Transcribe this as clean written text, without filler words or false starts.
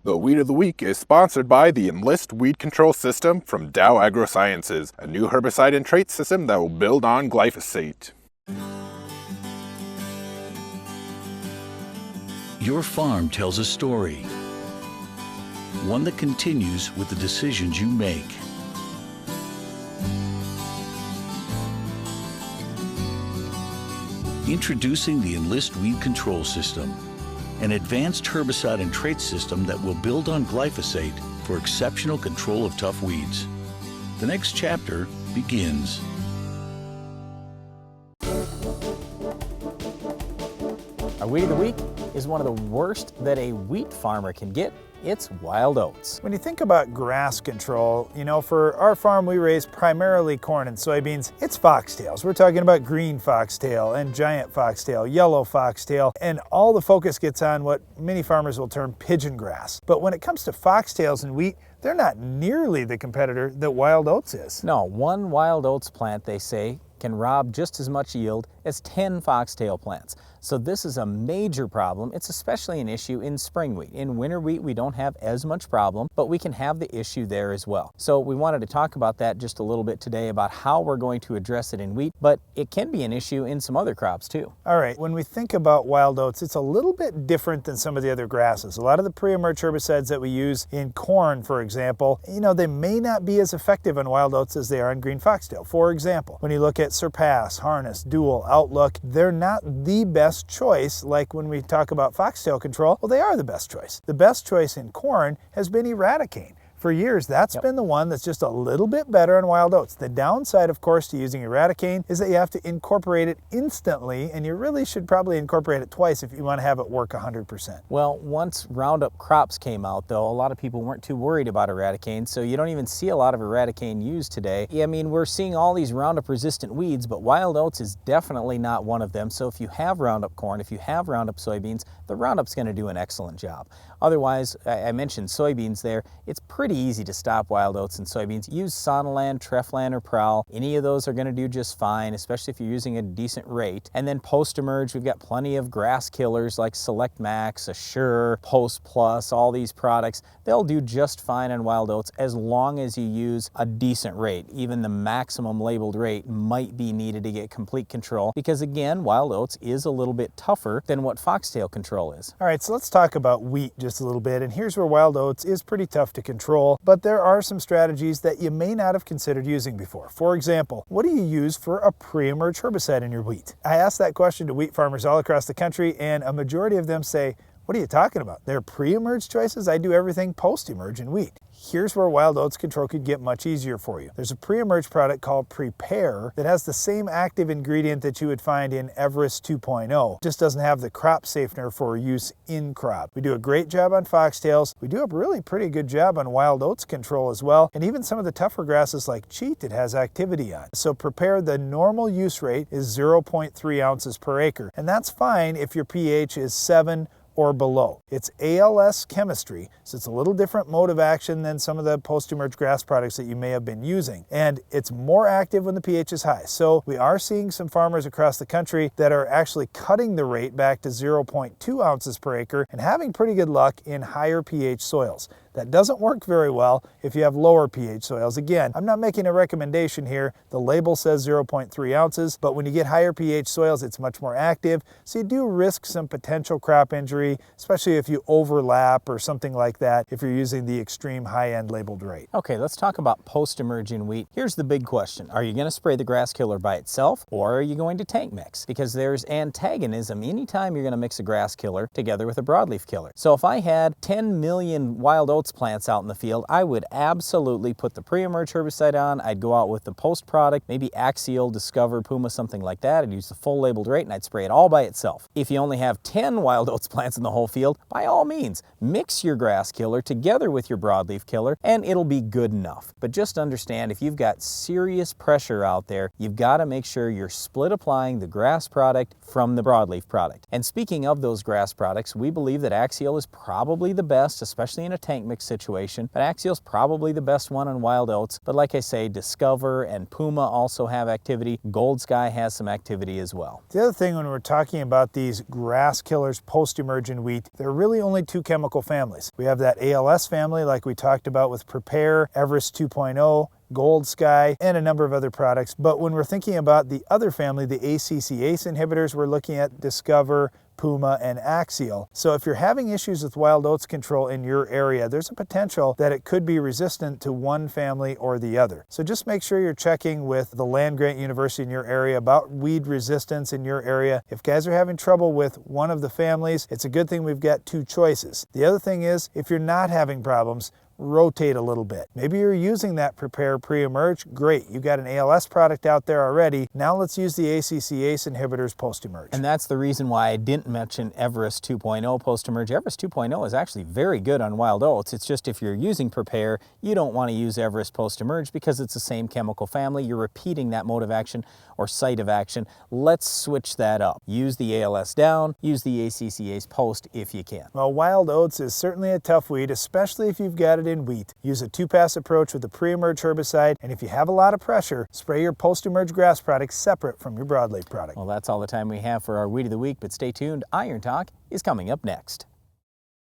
The Weed of the Week is sponsored by the Enlist Weed Control System from Dow AgroSciences, a new herbicide and trait system that will build on glyphosate. Your farm tells a story, one that continues with the decisions you make. Introducing the Enlist Weed Control System, an advanced herbicide and trait system that will build on glyphosate for exceptional control of tough weeds. The next chapter begins. Our Weed of the Week is one of the worst that a wheat farmer can get. It's wild oats. When you think about grass control, for our farm we raise primarily corn and soybeans. It's foxtails. We're talking about green foxtail and giant foxtail, yellow foxtail, and all the focus gets on what many farmers will term pigeon grass. But when it comes to foxtails and wheat, they're not nearly the competitor that wild oats is. No, one wild oats plant, they say, can rob just as much yield as 10 foxtail plants. So this is a major problem. It's especially an issue in spring wheat. In winter wheat, we don't have as much problem, but we can have the issue there as well. So we wanted to talk about that just a little bit today about how we're going to address it in wheat, but it can be an issue in some other crops too. All right, when we think about wild oats, it's a little bit different than some of the other grasses. A lot of the pre-emerge herbicides that we use in corn, for example, they may not be as effective on wild oats as they are on green foxtail. For example, when you look at Surpass, Harness, Dual, Outlook, they're not the best choice. Like when we talk about foxtail control, well, they are the best choice. The best choice in corn has been Eradicane. For years, that's been the one that's just a little bit better on wild oats. The downside, of course, to using Eradicane is that you have to incorporate it instantly, and you really should probably incorporate it twice if you want to have it work 100%. Well, once Roundup crops came out, though, a lot of people weren't too worried about Eradicane, so you don't even see a lot of Eradicane used today. I mean, we're seeing all these Roundup-resistant weeds, but wild oats is definitely not one of them. So if you have Roundup corn, if you have Roundup soybeans, the Roundup's going to do an excellent job. Otherwise, I mentioned soybeans there. It's pretty easy to stop wild oats and soybeans. Use Sonaland, Treflan, or Prowl. Any of those are going to do just fine, especially if you're using a decent rate. And then post-emerge, we've got plenty of grass killers like Select Max, Assure, Post Plus, all these products. They'll do just fine on wild oats as long as you use a decent rate. Even the maximum labeled rate might be needed to get complete control because, again, wild oats is a little bit tougher than what foxtail control is. All right, so let's talk about wheat just a little bit. And here's where wild oats is pretty tough to control, but there are some strategies that you may not have considered using before. For example, what do you use for a pre-emerge herbicide in your wheat? I asked that question to wheat farmers all across the country, and a majority of them say, what are you talking about? They're pre-emerge choices? I do everything post-emerge in wheat. Here's where wild oats control could get much easier for you. There's a pre-emerge product called Prepare that has the same active ingredient that you would find in Everest 2.0. Just doesn't have the crop safener for use in crop. We do a great job on foxtails. We do a really pretty good job on wild oats control as well, and even some of the tougher grasses like Cheat it has activity on. So Prepare, the normal use rate is 0.3 ounces per acre, and that's fine if your pH is 7 or below. It's ALS chemistry, so it's a little different mode of action than some of the post-emerge grass products that you may have been using. And it's more active when the pH is high. So we are seeing some farmers across the country that are actually cutting the rate back to 0.2 ounces per acre and having pretty good luck in higher pH soils. That doesn't work very well if you have lower pH soils. Again, I'm not making a recommendation here. The label says 0.3 ounces, but when you get higher pH soils, it's much more active. So you do risk some potential crop injury, especially if you overlap or something like that, if you're using the extreme high-end labeled rate. Okay, let's talk about post-emerge in wheat. Here's the big question. Are you going to spray the grass killer by itself, or are you going to tank mix? Because there's antagonism anytime you're going to mix a grass killer together with a broadleaf killer. So if I had 10 million wild oats plants out in the field, I would absolutely put the pre-emerge herbicide on. I'd go out with the post product, maybe Axial, Discover, Puma, something like that. I'd use the full labeled rate and I'd spray it all by itself. If you only have 10 wild oats plants in the whole field, by all means, mix your grass killer together with your broadleaf killer and it'll be good enough. But just understand, if you've got serious pressure out there, you've got to make sure you're split applying the grass product from the broadleaf product. And speaking of those grass products, we believe that Axial is probably the best, especially in a tank mix situation, but Axial's probably the best one on wild oats. But like I say, Discover and Puma also have activity. Gold Sky has some activity as well. The other thing when we're talking about these grass killers post-emerge in wheat, there are really only two chemical families. We have that ALS family like we talked about with Prepare, Everest 2.0, Gold Sky, and a number of other products. But when we're thinking about the other family, the ACCase inhibitors, we're looking at Discover, Puma, and Axial. So if you're having issues with wild oats control in your area, there's a potential that it could be resistant to one family or the other. So just make sure you're checking with the land-grant university in your area about weed resistance in your area. If guys are having trouble with one of the families, it's a good thing we've got two choices. The other thing is, if you're not having problems, rotate a little bit. Maybe you're using that Prepare pre-emerge. Great, you got an ALS product out there already. Now let's use the ACCase inhibitors post-emerge. And that's the reason why I didn't mention Everest 2.0 post-emerge. Everest 2.0 is actually very good on wild oats. It's just if you're using Prepare, you don't want to use Everest post-emerge because it's the same chemical family. You're repeating that mode of action or site of action. Let's switch that up. Use the ALS down, use the ACCase post if you can. Well, wild oats is certainly a tough weed, especially if you've got it in wheat. Use a two-pass approach with the pre-emerge herbicide, and if you have a lot of pressure, spray your post-emerge grass product separate from your broadleaf product. Well, that's all the time we have for our Weed of the Week, but stay tuned. Iron Talk is coming up next.